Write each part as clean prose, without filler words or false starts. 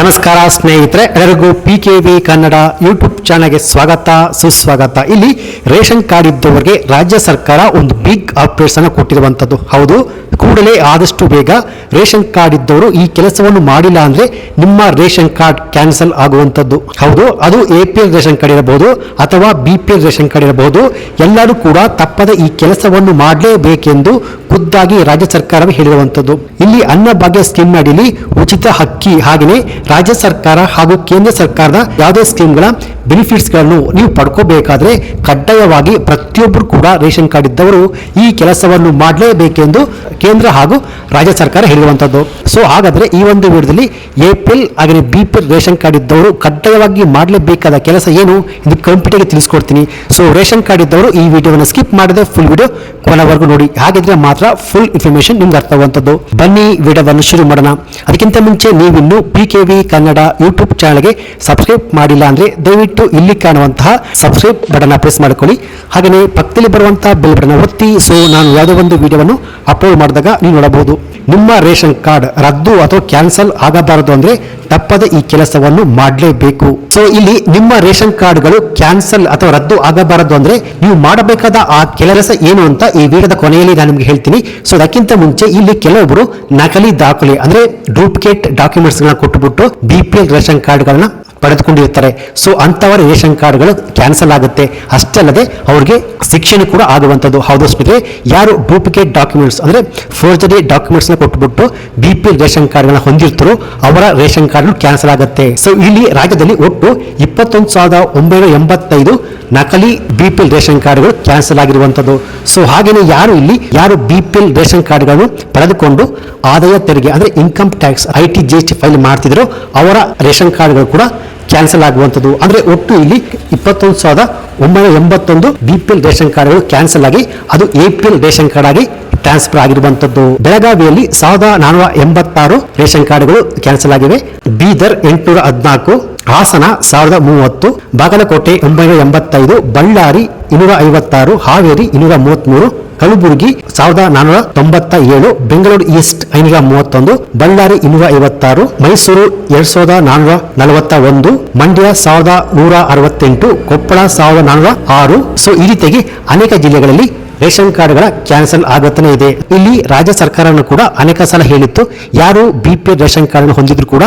ನಮಸ್ಕಾರ ಸ್ನೇಹಿತರೆ, ಎಲ್ಲರಿಗೂ PKV ಕನ್ನಡ ಯೂಟ್ಯೂಬ್ ಚಾನಲ್ಗೆ ಸ್ವಾಗತ ಸುಸ್ವಾಗತ. ಇಲ್ಲಿ ರೇಷನ್ ಕಾರ್ಡ್ ಇದ್ದವರಿಗೆ ರಾಜ್ಯ ಸರ್ಕಾರ ಒಂದು ಬಿಗ್ ಅಪ್ಡೇಟ್ಸ್ ಅನ್ನು ಕೊಟ್ಟಿರುವಂತದ್ದು. ಹೌದು, ಕೂಡಲೇ ಆದಷ್ಟು ಬೇಗ ರೇಷನ್ ಕಾರ್ಡ್ ಇದ್ದವರು ಈ ಕೆಲಸವನ್ನು ಮಾಡಿಲ್ಲ ಅಂದ್ರೆ ನಿಮ್ಮ ರೇಷನ್ ಕಾರ್ಡ್ ಕ್ಯಾನ್ಸಲ್ ಆಗುವಂತದ್ದು. ಹೌದು, ಅದು APL ರೇಷನ್ ಕಾರ್ಡ್ ಇರಬಹುದು ಅಥವಾ BPL ರೇಷನ್ ಕಾರ್ಡ್ ಇರಬಹುದು. ಎಲ್ಲರೂ ಕೂಡ ತಪ್ಪದೆ ಈ ಕೆಲಸವನ್ನು ಮಾಡಲೇಬೇಕೆಂದು ಖುದ್ದಾಗಿ ರಾಜ್ಯ ಸರ್ಕಾರವೇ ಹೇಳಿರುವಂತದ್ದು. ಇಲ್ಲಿ ಅನ್ನಭಾಗ್ಯ ಸ್ಕೀಮ್ ಅಡಿಯಲ್ಲಿ ಉಚಿತ ಅಕ್ಕಿ ಹಾಗೆಯೇ ರಾಜ್ಯ ಸರ್ಕಾರ ಹಾಗೂ ಕೇಂದ್ರ ಸರ್ಕಾರದ ಯಾವುದೇ ಸ್ಕೀಮ್ಗಳ ಬೆನಿಫಿಟ್ಸ್ ಗಳನ್ನು ನೀವು ಪಡ್ಕೋಬೇಕಾದ್ರೆ ಕಡ್ಡಾಯವಾಗಿ ಪ್ರತಿಯೊಬ್ಬರು ಕೂಡ ರೇಷನ್ ಕಾರ್ಡ್ ಇದ್ದವರು ಈ ಕೆಲಸವನ್ನು ಮಾಡಲೇಬೇಕೆಂದು ಕೇಂದ್ರ ಹಾಗೂ ರಾಜ್ಯ ಸರ್ಕಾರ ಹೇಳಿರುವಂತದ್ದು. ಸೊ ಹಾಗಾದ್ರೆ ಈ ಒಂದು ವಿಡಿಯೋದಲ್ಲಿ APL ಹಾಗೆ BPL ರೇಷನ್ ಕಾರ್ಡ್ ಇದ್ದವರು ಕಡ್ಡಾಯವಾಗಿ ಮಾಡಲೇಬೇಕಾದ ಕೆಲಸ ಏನು ಎಂದು ಕಂಪ್ಲೀಟ್ ತಿಳಿಸ್ಕೊಡ್ತೀನಿ. ಸೊ ರೇಷನ್ ಕಾರ್ಡ್ ಇದ್ದವರು ಈ ವಿಡಿಯೋವನ್ನು ಸ್ಕಿಪ್ ಮಾಡದೆ ಫುಲ್ ವಿಡಿಯೋ ಕೊನೆವರೆಗೂ ನೋಡಿ, ಹಾಗಿದ್ರೆ ಮಾತ್ರ ಫುಲ್ ಇನ್ಫಾರ್ಮೇಶನ್ ನಿಮ್ಗೆ ಅರ್ಥವಾಗುವಂಥದ್ದು. ಬನ್ನಿ ವಿಡಿಯೋವನ್ನು ಶುರು ಮಾಡೋಣ. ಅದಕ್ಕಿಂತ ಮುಂಚೆ ನೀವಿನ್ನು PKV ಕನ್ನಡ ಯೂಟ್ಯೂಬ್ ಚಾನಲ್ಗೆ ಸಬ್ಸ್ಕ್ರೈಬ್ ಮಾಡಿಲ್ಲ ಅಂದ್ರೆ ದಯವಿಟ್ಟು ಇಲ್ಲಿ ಕಾಣುವಂತಹ ಸಬ್ಸ್ಕ್ರೈಬ್ ಬಟನ್ ಪ್ರೆಸ್ ಮಾಡ್ಕೊಳ್ಳಿ. ಹಾಗೆಯೇ ಪಕ್ಕದಲ್ಲಿ ಬರುವಂತಹ ಬೆಲ್ ಬಟನ್ ಒತ್ತಿ. ಸೊ ನಾನು ಯಾವುದೇ ಒಂದು ವಿಡಿಯೋವನ್ನು ಅಪ್ಲೋಡ್ ಮಾಡಿದಾಗ ನೀವು ನೋಡಬಹುದು. ನಿಮ್ಮ ರೇಷನ್ ಕಾರ್ಡ್ ರದ್ದು ಅಥವಾ ಕ್ಯಾನ್ಸಲ್ ಆಗಬಾರದು ಅಂದ್ರೆ ತಪ್ಪದೆ ಈ ಕೆಲಸವನ್ನು ಮಾಡಲೇಬೇಕು. ಸೊ ಇಲ್ಲಿ ನಿಮ್ಮ ರೇಷನ್ ಕಾರ್ಡ್ಗಳು ಕ್ಯಾನ್ಸಲ್ ಅಥವಾ ರದ್ದು ಆಗಬಾರದು ಅಂದ್ರೆ ನೀವು ಮಾಡಬೇಕಾದ ಆ ಕೆಲಸ ಏನು ಅಂತ ಈ ವಿಡಿಯೋದ ಕೊನೆಯಲ್ಲಿ ನಾನು ನಿಮಗೆ ಹೇಳ್ತೀನಿ. ಸೊ ಅದಕ್ಕಿಂತ ಮುಂಚೆ ಇಲ್ಲಿ ಕೆಲವೊಬ್ಬರು ನಕಲಿ ದಾಖಲೆ ಅಂದ್ರೆ ಡೂಪ್ಲಿಕೇಟ್ ಡಾಕ್ಯುಮೆಂಟ್ಸ್ ಗಳನ್ನ ಕೊಟ್ಟುಬಿಟ್ಟು BPL ರೇಷನ್ ಕಾರ್ಡ್ಗಳನ್ನ ಪಡೆದುಕೊಂಡಿರ್ತಾರೆ. ಸೊ ಅಂತವರ ರೇಷನ್ ಕಾರ್ಡ್ಗಳು ಕ್ಯಾನ್ಸಲ್ ಆಗುತ್ತೆ. ಅಷ್ಟೇ ಅಲ್ಲದೆ ಅವ್ರಿಗೆ ಶಿಕ್ಷೆ ಕೂಡ ಆಗುವಂಥದ್ದು. ಹೌದು ಸ್ನೇಹಿತರೆ, ಯಾರು ಡೂಪ್ಲಿಕೇಟ್ ಡಾಕ್ಯುಮೆಂಟ್ಸ್ ಅಂದ್ರೆ ಫೋರ್ಜರಿ ಡಾಕ್ಯುಮೆಂಟ್ಸ್ ನ ಕೊಟ್ಟುಬಿಟ್ಟು BPL ರೇಷನ್ ಕಾರ್ಡ್ಗಳನ್ನ ಹೊಂದಿರ್ತಾರೋ ಅವರ ರೇಷನ್ ಕಾರ್ಡ್ ಕ್ಯಾನ್ಸಲ್ ಆಗುತ್ತೆ. ಸೊ ಇಲ್ಲಿ ರಾಜ್ಯದಲ್ಲಿ ಒಟ್ಟು 21,985 ನಕಲಿ BPL ರೇಷನ್ ಕಾರ್ಡ್ಗಳು ಕ್ಯಾನ್ಸಲ್ ಆಗಿರುವಂತದ್ದು. ಸೊ ಹಾಗೇನೆ ಯಾರು BPL ರೇಷನ್ ಕಾರ್ಡ್ಗಳನ್ನು ಪಡೆದುಕೊಂಡು ಆದಾಯ ತೆರಿಗೆ ಅಂದ್ರೆ income tax IT GST file ಮಾಡ್ತಿದ್ರು ಅವರ ರೇಷನ್ ಕಾರ್ಡ್ಗಳು ಕೂಡ ಕ್ಯಾನ್ಸಲ್ ಆಗುವಂಥದ್ದು. ಅಂದ್ರೆ ಒಟ್ಟು ಇಲ್ಲಿ 21,981 BPL ರೇಷನ್ ಕಾರ್ಡ್ಗಳು ಕ್ಯಾನ್ಸಲ್ ಆಗಿ ಅದು APL ರೇಷನ್ ಕಾರ್ಡ್ ಆಗಿ ಟ್ರಾನ್ಸ್ಫರ್ ಆಗಿರುವಂತದ್ದು. ಬೆಳಗಾವಿಯಲ್ಲಿ 1,486 ರೇಷನ್ ಕಾರ್ಡ್ಗಳು ಕ್ಯಾನ್ಸಲ್ ಆಗಿವೆ. ಬೀದರ್ 814, ಹಾಸನ 1030, ಬಾಗಲಕೋಟೆ 985, ಬಳ್ಳಾರಿ 256, ಹಾವೇರಿ 233, ಕಲಬುರಗಿ 1,497, ಬೆಂಗಳೂರು ಈಸ್ಟ್ 531, ಬಳ್ಳಾರಿ 256, ಮೈಸೂರು 2,441, ಮಂಡ್ಯ 1,168, ಕೊಪ್ಪಳ 1,406. ಸೊ ಈ ರೀತಿಯಾಗಿ ಅನೇಕ ಜಿಲ್ಲೆಗಳಲ್ಲಿ ರೇಷನ್ ಕಾರ್ಡ್ಗಳ ಕ್ಯಾನ್ಸಲ್ ಆಗುತ್ತಾನೆ ಇದೆ. ಇಲ್ಲಿ ರಾಜ್ಯ ಸರ್ಕಾರವನ್ನು ಕೂಡ ಅನೇಕ ಸಲ ಹೇಳಿತ್ತು, ಯಾರು BPL ರೇಷನ್ ಕಾರ್ಡ್ ಹೊಂದಿದ್ರು ಕೂಡ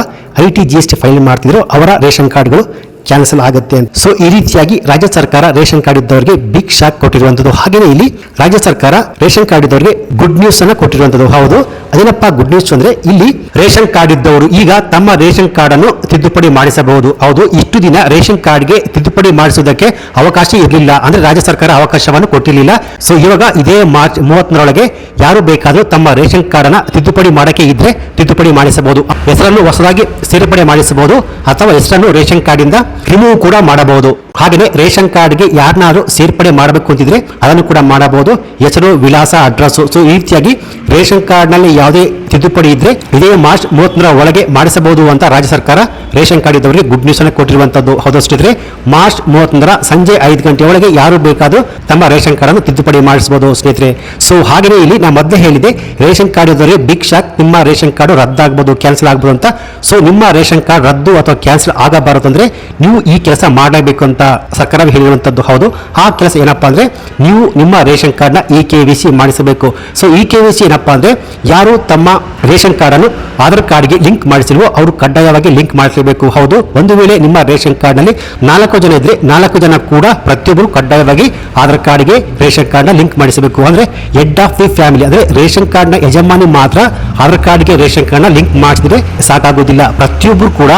IT GST ಫೈಲ್ ಮಾಡ್ತಿದ್ರು ಅವರ ರೇಷನ್ ಕಾರ್ಡ್ಗಳು ಕ್ಯಾನ್ಸಲ್ ಆಗುತ್ತೆ. ಸೊ ಈ ರೀತಿಯಾಗಿ ರಾಜ್ಯ ಸರ್ಕಾರ ರೇಷನ್ ಕಾರ್ಡ್ ಇದ್ದವರಿಗೆ ಬಿಗ್ ಶಾಕ್ ಕೊಟ್ಟಿರುವಂತದ್ದು. ಹಾಗೆಯೇ ಇಲ್ಲಿ ರಾಜ್ಯ ಸರ್ಕಾರ ರೇಷನ್ ಕಾರ್ಡ್ ಇದ್ದವರಿಗೆ ಗುಡ್ ನ್ಯೂಸ್ ಅನ್ನ ಕೊಟ್ಟಿರುವಂತದ್ದು. ಹೌದು, ಅದೇನಪ್ಪ ಗುಡ್ ನ್ಯೂಸ್ ಅಂದ್ರೆ ಇಲ್ಲಿ ರೇಷನ್ ಕಾರ್ಡ್ ಇದ್ದವರು ಈಗ ತಮ್ಮ ರೇಷನ್ ಕಾರ್ಡ್ ಅನ್ನು ತಿದ್ದುಪಡಿ ಮಾಡಿಸಬಹುದು. ಹೌದು, ಇಷ್ಟು ದಿನ ರೇಷನ್ ಕಾರ್ಡ್ಗೆ ತಿದ್ದುಪಡಿ ಮಾಡಿಸುವುದಕ್ಕೆ ಅವಕಾಶ ಇರಲಿಲ್ಲ, ಅಂದ್ರೆ ರಾಜ್ಯ ಸರ್ಕಾರ ಅವಕಾಶವನ್ನು ಕೊಟ್ಟಿರಲಿಲ್ಲ. ಸೊ ಇವಾಗ ಇದೇ ಮಾರ್ಚ್ 30ರೊಳಗೆ ಯಾರು ಬೇಕಾದರೂ ತಮ್ಮ ರೇಷನ್ ಕಾರ್ಡ್ ಅನ್ನ ತಿದ್ದುಪಡಿ ಮಾಡಕ್ಕೆ ಇದ್ರೆ ತಿದ್ದುಪಡಿ ಮಾಡಿಸಬಹುದು. ಹೆಸರನ್ನು ಹೊಸದಾಗಿ ಸೇರ್ಪಡೆ ಮಾಡಿಸಬಹುದು ಅಥವಾ ಹೆಸರನ್ನು ರೇಷನ್ ಕಾರ್ಡ್ ಇಂದ ರಿಮೂವ್ ಕೂಡ ಮಾಡಬಹುದು. ಹಾಗೆಯೇ ರೇಷನ್ ಕಾರ್ಡ್ಗೆ ಯಾರನ್ನಾದ್ರೂ ಸೇರ್ಪಡೆ ಮಾಡಬೇಕು ಅಂತಿದ್ರೆ ಅದನ್ನು ಕೂಡ ಮಾಡಬಹುದು, ಹೆಸರು, ವಿಳಾಸ, ಅಡ್ರೆಸ್. ಸೊ ಈ ರೀತಿಯಾಗಿ ರೇಷನ್ ಕಾರ್ಡ್ ನಲ್ಲಿ ಯಾವುದೇ ತಿದ್ದುಪಡಿ ಇದ್ರೆ ಇದೇ ಮಾರ್ಚ್ 30ರ ಒಳಗೆ ಮಾಡಿಸಬಹುದು ಅಂತ ರಾಜ್ಯ ಸರ್ಕಾರ ರೇಷನ್ ಕಾರ್ಡ್ ಇದ್ದವರಿಗೆ ಗುಡ್ ನ್ಯೂಸ್ ಅನ್ನು ಕೊಟ್ಟಿರುವಂತದ್ದು. ಹೌದಷ್ಟಿದ್ರೆ ಮಾರ್ಚ್ 31ರ ಸಂಜೆ 5 ಗಂಟೆ ಒಳಗೆ ಯಾರು ಬೇಕಾದ್ರೂ ತಮ್ಮ ರೇಷನ್ ಕಾರ್ಡ್ ಅನ್ನು ತಿದ್ದುಪಡಿ ಮಾಡಿಸಬಹುದು ಸ್ನೇಹಿತರೆ. ಸೊ ಹಾಗೆಯೇ ಇಲ್ಲಿ ನಾನು ಮೊದಲೇ ಹೇಳಿದೆ, ರೇಷನ್ ಕಾರ್ಡ್ ಇದ್ದವರಿಗೆ ಬಿಗ್ ಶಾಕ್, ನಿಮ್ಮ ರೇಷನ್ ಕಾರ್ಡ್ ರದ್ದಾಗಬಹುದು, ಕ್ಯಾನ್ಸಲ್ ಆಗಬಹುದು ಅಂತ. ಸೊ ನಿಮ್ಮ ರೇಷನ್ ಕಾರ್ಡ್ ರದ್ದು ಅಥವಾ ಕ್ಯಾನ್ಸಲ್ ಆಗಬಾರದು ಅಂದ್ರೆ ನೀವು ಈ ಕೆಲಸ ಮಾಡಬೇಕು ಅಂತ ಸರ್ಕಾರ ಹೇಳಿರುವಂತದ್ದು. ಹೌದು, ಆ ಕೆಲಸ ಏನಪ್ಪಾ ಅಂದ್ರೆ ನೀವು ನಿಮ್ಮ ರೇಷನ್ ಕಾರ್ಡ್ ನ EKVC ಮಾಡಿಸಬೇಕು. ಸೊ EKVC ಏನಪ್ಪಾ ಅಂದ್ರೆ ಯಾರು ತಮ್ಮ ರೇಷನ್ ಕಾರ್ಡ್ ಅನ್ನು ಆಧಾರ್ ಕಾರ್ಡ್ಗೆ ಲಿಂಕ್ ಮಾಡಿಸಿಲ್ವೋ ಅವರು ಕಡ್ಡಾಯವಾಗಿ ಲಿಂಕ್ ಮಾಡಿಸಬೇಕು. ಹೌದು, ಒಂದು ವೇಳೆ ನಿಮ್ಮ ರೇಷನ್ ಕಾರ್ಡ್ ನಲ್ಲಿ 4 ಜನ ಇದ್ರೆ 4 ಜನ ಕೂಡ ಪ್ರತಿಯೊಬ್ಬರು ಕಡ್ಡಾಯವಾಗಿ ಆಧಾರ್ ಕಾರ್ಡ್ಗೆ ರೇಷನ್ ಕಾರ್ಡ್ ನ ಲಿಂಕ್ ಮಾಡಿಸಬೇಕು. ಅಂದ್ರೆ ಹೆಡ್ ಆಫ್ ದಿ ಫ್ಯಾಮಿಲಿ ಅಂದ್ರೆ ರೇಷನ್ ಕಾರ್ಡ್ ನ ಯಜಮಾನಿ ಮಾತ್ರ ಆಧಾರ್ ಕಾರ್ಡ್ಗೆ ರೇಷನ್ ಕಾರ್ಡ್ ನ ಲಿಂಕ್ ಮಾಡಿಸಿದ್ರೆ ಸಾಕಾಗುವುದಿಲ್ಲ. ಪ್ರತಿಯೊಬ್ಬರು ಕೂಡ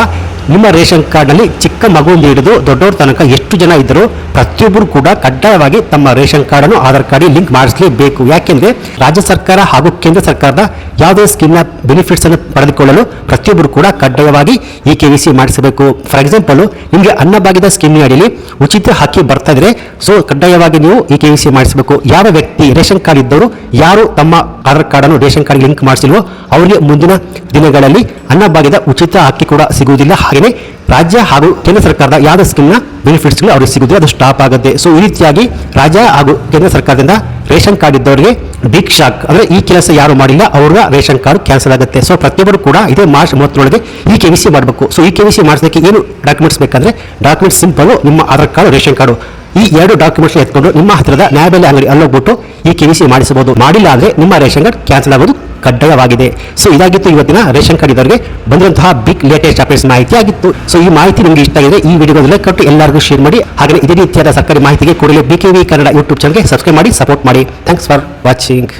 ನಿಮ್ಮ ರೇಷನ್ ಕಾರ್ಡ್ ನಲ್ಲಿ ಚಿಕ್ಕ ಮಗುವಿಂದ ಹಿಡಿದು ದೊಡ್ಡವ್ರ ತನಕ ಎಷ್ಟು ಜನ ಇದ್ದರೂ ಪ್ರತಿಯೊಬ್ಬರು ಕೂಡ ಕಡ್ಡಾಯವಾಗಿ ತಮ್ಮ ರೇಷನ್ ಕಾರ್ಡ್ ಅನ್ನು ಆಧಾರ್ ಕಾರ್ಡ್ ಲಿಂಕ್ ಮಾಡಿಸಲೇಬೇಕು. ಯಾಕೆಂದ್ರೆ ರಾಜ್ಯ ಸರ್ಕಾರ ಹಾಗೂ ಕೇಂದ್ರ ಸರ್ಕಾರದ ಯಾವುದೇ ಸ್ಕೀಮ್ ನ ಬೆನಿಫಿಟ್ಸ್ ಅನ್ನು ಪಡೆದುಕೊಳ್ಳಲು ಪ್ರತಿಯೊಬ್ಬರು ಕೂಡ ಕಡ್ಡಾಯವಾಗಿ EKVC ಮಾಡಿಸಬೇಕು. ಫಾರ್ ಎಕ್ಸಾಂಪಲ್, ನಿಮಗೆ ಅನ್ನಭಾಗ್ಯದ ಸ್ಕೀಮ್ ಅಡಿಯಲ್ಲಿ ಉಚಿತ ಅಕ್ಕಿ ಬರ್ತಾ ಇದ್ರೆ ಸೊ ಕಡ್ಡಾಯವಾಗಿ ನೀವು EKVC ಮಾಡಿಸಬೇಕು. ಯಾವ ವ್ಯಕ್ತಿ ರೇಷನ್ ಕಾರ್ಡ್ ಇದ್ದವರು ಯಾರು ತಮ್ಮ ಆಧಾರ್ ಕಾರ್ಡ್ ಅನ್ನು ರೇಷನ್ ಕಾರ್ಡ್ ಲಿಂಕ್ ಮಾಡಿಸಿಲ್ವೋ ಅವರಿಗೆ ಮುಂದಿನ ದಿನಗಳಲ್ಲಿ ಅನ್ನಭಾಗ್ಯದ ಉಚಿತ ಅಕ್ಕಿ ಕೂಡ ಸಿಗುವುದಿಲ್ಲ. ಹಾಗೆ ಹಾಗೆಯೇ ರಾಜ್ಯ ಹಾಗೂ ಕೇಂದ್ರ ಸರ್ಕಾರದ ಯಾವುದೇ ಸ್ಕೀಮ್ನ ಬೆನಿಫಿಟ್ಸ್ಗಳು ಅವ್ರಿಗೆ ಸಿಗುತ್ತೆ, ಅದು ಸ್ಟಾಪ್ ಆಗುತ್ತೆ. ಸೊ ಈ ರೀತಿಯಾಗಿ ರಾಜ್ಯ ಹಾಗೂ ಕೇಂದ್ರ ಸರ್ಕಾರದಿಂದ ರೇಷನ್ ಕಾರ್ಡ್ ಇದ್ದವರಿಗೆ ಬಿಗ್ ಶಾಕ್, ಅಂದರೆ ಈ ಕೆಲಸ ಯಾರು ಮಾಡಿಲ್ಲ ಅವ್ರ ರೇಷನ್ ಕಾರ್ಡ್ ಕ್ಯಾನ್ಸಲ್ ಆಗುತ್ತೆ. ಸೊ ಪ್ರತಿಯೊಬ್ಬರು ಕೂಡ ಇದೇ ಮಾರ್ಚ್ 30 ಈ KYC ಮಾಡಬೇಕು. ಸೊ ಈ KYC ಮಾಡಿಸೋದಕ್ಕೆ ಏನು ಡಾಕ್ಯುಮೆಂಟ್ಸ್ ಬೇಕಂದ್ರೆ, ಡಾಕ್ಯುಮೆಂಟ್ಸ್ ಸಿಂಪಲ್, ನಿಮ್ಮ ಆಧಾರ್ ಕಾರ್ಡ್, ರೇಷನ್ ಕಾರ್ಡು, ಈ 2 ಡಾಕ್ಯುಮೆಂಟ್ಸ್ ಎತ್ಕೊಂಡು ನಿಮ್ಮ ಹತ್ತಿರದ ನ್ಯಾಯಬೆಲೆ ಅಂಗಡಿ ಅಲ್ಲೋಗ್ಬಿಟ್ಟು ಈ KYC ಮಾಡಿಸಬಹುದು. ಮಾಡಿಲ್ಲ ಆದರೆ ನಿಮ್ಮ ರೇಷನ್ ಕಾರ್ಡ್ ಕ್ಯಾನ್ಸಲ್ ಆಗೋದು ಕಡ್ಡಾಯವಾಗಿದೆ. ಸೊ ಇದಾಗಿತ್ತು ಇವತ್ತಿನ ರೇಷನ್ ಕಾರ್ಡ್ ಇದ್ದವರಿಗೆ ಬಂದಿರುವಂತಹ ಬಿಗ್ ಲೇಟೆಸ್ಟ್ ಅಪ್ಡೇಟ್ಸ್ ಮಾಹಿತಿ ಆಗಿತ್ತು. ಸೊ ಈ ಮಾಹಿತಿ ನಿಮಗೆ ಇಷ್ಟ ಆಗಿದೆ ಈ ವಿಡಿಯೋದಲ್ಲಿ ಲೈಕ್ ಕೊಟ್ಟು ಎಲ್ಲರಿಗೂ ಶೇರ್ ಮಾಡಿ. ಹಾಗೆ ಇದೇ ರೀತಿಯಾದ ಸರ್ಕಾರಿ ಮಾಹಿತಿಗೆ ಕೂಡಲೇ BKV ಕನ್ನಡ ಯೂಟ್ಯೂಬ್ ಚಾನಲ್ಗೆ ಸಬ್ಸ್ಕ್ರೈಬ್ ಮಾಡಿ, ಸಪೋರ್ಟ್ ಮಾಡಿ. Thanks for watching.